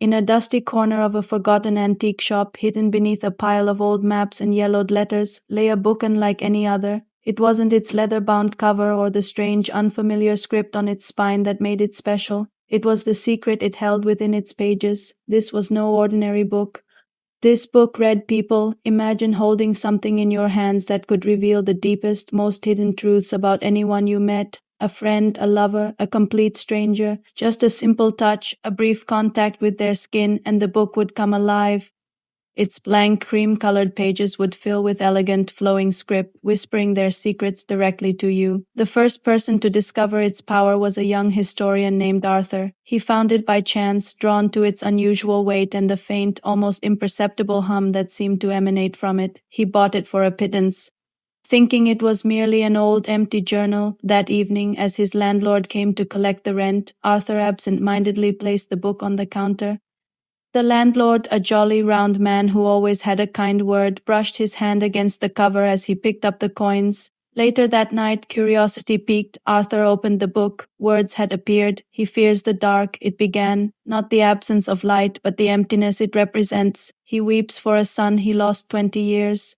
In a dusty corner of a forgotten antique shop, hidden beneath a pile of old maps and yellowed letters, lay a book unlike any other. It wasn't its leather-bound cover or the strange, unfamiliar script on its spine that made it special. It was the secret it held within its pages. This was no ordinary book. This book read, people, imagine holding something in your hands that could reveal the deepest, most hidden truths about anyone you met, a friend, a lover, a complete stranger. Just a simple touch, a brief contact with their skin, and the book would come alive. Its blank cream-colored pages would fill with elegant, flowing script, whispering their secrets directly to you. The first person to discover its power was a young historian named Arthur. He found it by chance, drawn to its unusual weight and the faint, almost imperceptible hum that seemed to emanate from it. He bought it for a pittance. Thinking it was merely an old, empty journal, that evening, as his landlord came to collect the rent, Arthur absent-mindedly placed the book on the counter. The landlord, a jolly round man who always had a kind word, brushed his hand against the cover as he picked up the coins. Later that night, curiosity piqued, Arthur opened the book. Words had appeared. He fears the dark, it began. Not the absence of light, but the emptiness it represents. He weeps for a son he lost 20 years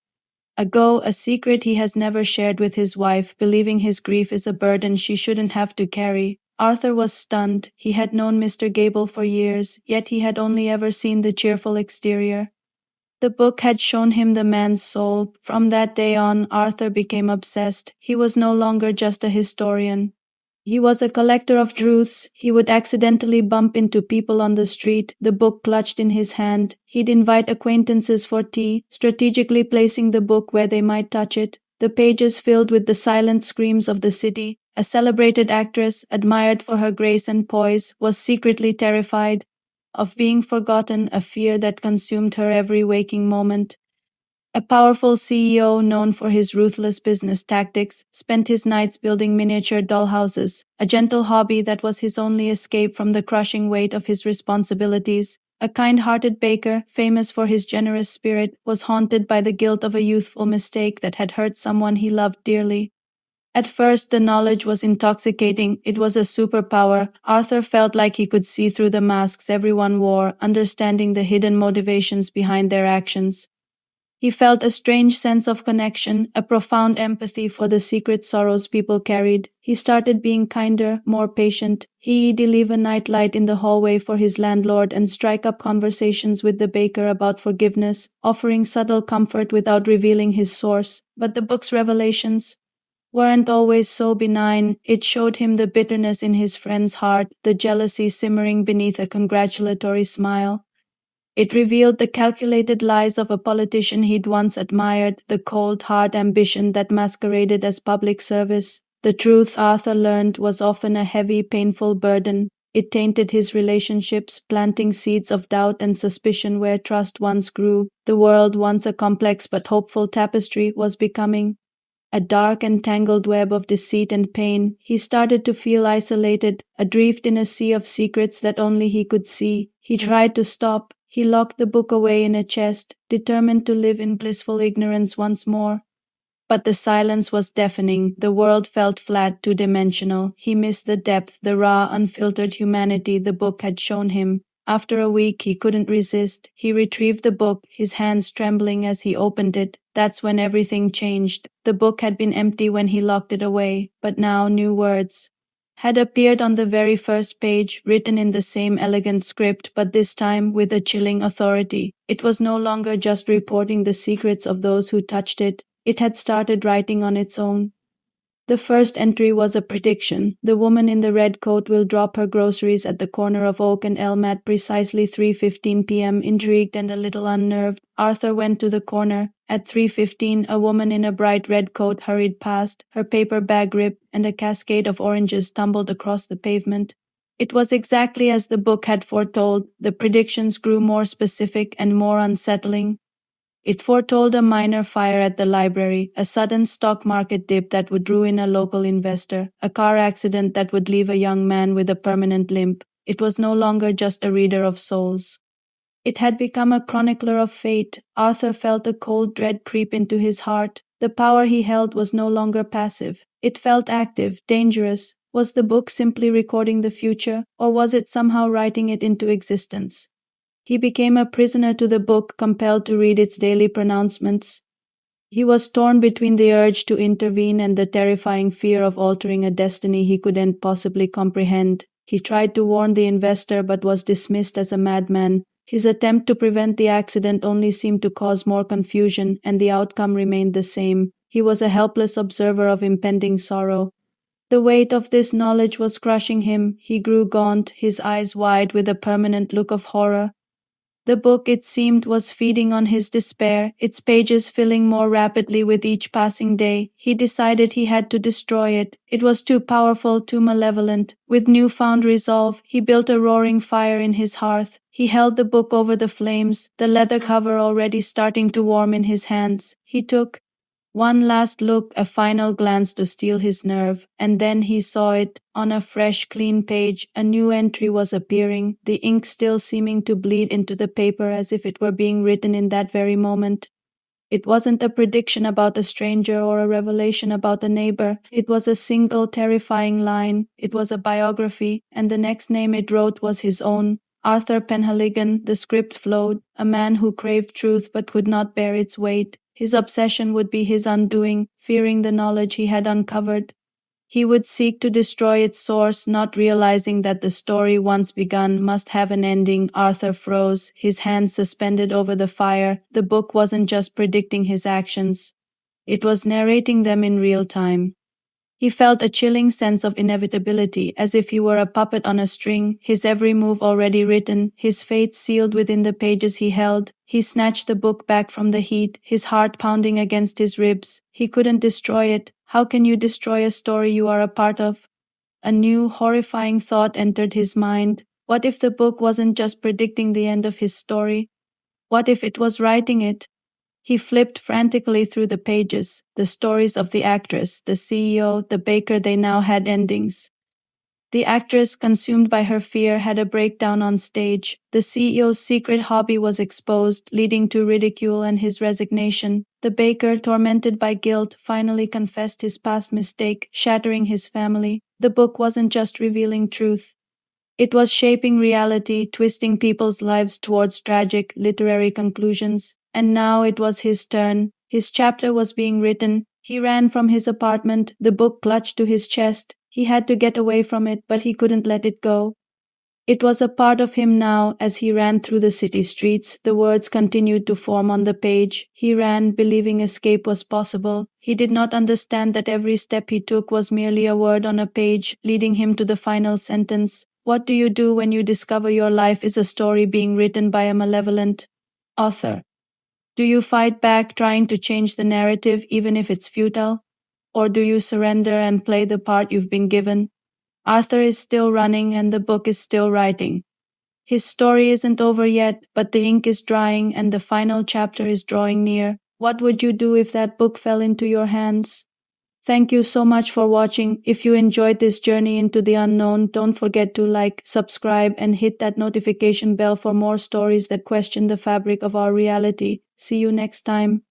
ago, a secret he has never shared with his wife, believing his grief is a burden she shouldn't have to carry. Arthur was stunned. He had known Mr. Gable for years, yet he had only ever seen the cheerful exterior. The book had shown him the man's soul. From that day on, Arthur became obsessed. He was no longer just a historian. He was a collector of truths. He would accidentally bump into people on the street, the book clutched in his hand. He'd invite acquaintances for tea, strategically placing the book where they might touch it. The pages filled with the silent screams of the city. A celebrated actress, admired for her grace and poise, was secretly terrified of being forgotten, a fear that consumed her every waking moment. A powerful CEO known for his ruthless business tactics spent his nights building miniature dollhouses, a gentle hobby that was his only escape from the crushing weight of his responsibilities. A kind-hearted baker, famous for his generous spirit, was haunted by the guilt of a youthful mistake that had hurt someone he loved dearly. At first, the knowledge was intoxicating. It was a superpower. Arthur felt like he could see through the masks everyone wore, understanding the hidden motivations behind their actions. He felt a strange sense of connection, a profound empathy for the secret sorrows people carried. He started being kinder, more patient. He'd leave a nightlight in the hallway for his landlord and strike up conversations with the baker about forgiveness, offering subtle comfort without revealing his source. But the book's revelations weren't always so benign. It showed him the bitterness in his friend's heart, the jealousy simmering beneath a congratulatory smile. It revealed the calculated lies of a politician he'd once admired, the cold, hard ambition that masqueraded as public service. The truth, Arthur learned, was often a heavy, painful burden. It tainted his relationships, planting seeds of doubt and suspicion where trust once grew. The world, once a complex but hopeful tapestry, was becoming a dark and tangled web of deceit and pain. He started to feel isolated, adrift in a sea of secrets that only he could see. He tried to stop. He locked the book away in a chest, determined to live in blissful ignorance once more. But the silence was deafening. The world felt flat, two-dimensional. He missed the depth, the raw, unfiltered humanity the book had shown him. After a week, he couldn't resist. He retrieved the book, his hands trembling as he opened it. That's when everything changed. The book had been empty when he locked it away, but now new words had appeared on the very first page, written in the same elegant script, but this time with a chilling authority. It was no longer just reporting the secrets of those who touched it. It had started writing on its own. The first entry was a prediction. The woman in the red coat will drop her groceries at the corner of Oak and Elm at precisely 3:15 p.m. Intrigued and a little unnerved, Arthur went to the corner. At 3:15, a woman in a bright red coat hurried past, her paper bag ripped, and a cascade of oranges tumbled across the pavement. It was exactly as the book had foretold. The predictions grew more specific and more unsettling. It foretold a minor fire at the library, a sudden stock market dip that would ruin a local investor, a car accident that would leave a young man with a permanent limp. It was no longer just a reader of souls. It had become a chronicler of fate. Arthur felt a cold dread creep into his heart. The power he held was no longer passive. It felt active, dangerous. Was the book simply recording the future, or was it somehow writing it into existence? He became a prisoner to the book, compelled to read its daily pronouncements. He was torn between the urge to intervene and the terrifying fear of altering a destiny he couldn't possibly comprehend. He tried to warn the investor but was dismissed as a madman. His attempt to prevent the accident only seemed to cause more confusion, and the outcome remained the same. He was a helpless observer of impending sorrow. The weight of this knowledge was crushing him. He grew gaunt, his eyes wide with a permanent look of horror. The book, it seemed, was feeding on his despair, its pages filling more rapidly with each passing day. He decided he had to destroy it. It was too powerful, too malevolent. With newfound resolve, he built a roaring fire in his hearth. He held the book over the flames, the leather cover already starting to warm in his hands. He took one last look, a final glance to steel his nerve, and then he saw it. On a fresh, clean page, a new entry was appearing, the ink still seeming to bleed into the paper as if it were being written in that very moment. It wasn't a prediction about a stranger or a revelation about a neighbor. It was a single terrifying line. It was a biography, and the next name it wrote was his own. Arthur Penhaligon. The script flowed, a man who craved truth but could not bear its weight. His obsession would be his undoing, fearing the knowledge he had uncovered. He would seek to destroy its source, not realizing that the story once begun must have an ending. Arthur froze, his hands suspended over the fire. The book wasn't just predicting his actions. It was narrating them in real time. He felt a chilling sense of inevitability, as if he were a puppet on a string, his every move already written, his fate sealed within the pages he held. He snatched the book back from the heat, his heart pounding against his ribs. He couldn't destroy it. How can you destroy a story you are a part of? A new, horrifying thought entered his mind. What if the book wasn't just predicting the end of his story? What if it was writing it? He flipped frantically through the pages. The stories of the actress, the CEO, the baker, they now had endings. The actress, consumed by her fear, had a breakdown on stage. The CEO's secret hobby was exposed, leading to ridicule and his resignation. The baker, tormented by guilt, finally confessed his past mistake, shattering his family. The book wasn't just revealing truth. It was shaping reality, twisting people's lives towards tragic, literary conclusions. And now it was his turn. His chapter was being written. He ran from his apartment, the book clutched to his chest. He had to get away from it, but he couldn't let it go. It was a part of him now. As he ran through the city streets, the words continued to form on the page. He ran, believing escape was possible. He did not understand that every step he took was merely a word on a page, leading him to the final sentence. What do you do when you discover your life is a story being written by a malevolent author? Do you fight back, trying to change the narrative even if it's futile? Or do you surrender and play the part you've been given? Arthur is still running and the book is still writing. His story isn't over yet, but the ink is drying and the final chapter is drawing near. What would you do if that book fell into your hands? Thank you so much for watching. If you enjoyed this journey into the unknown, don't forget to like, subscribe, and hit that notification bell for more stories that question the fabric of our reality. See you next time.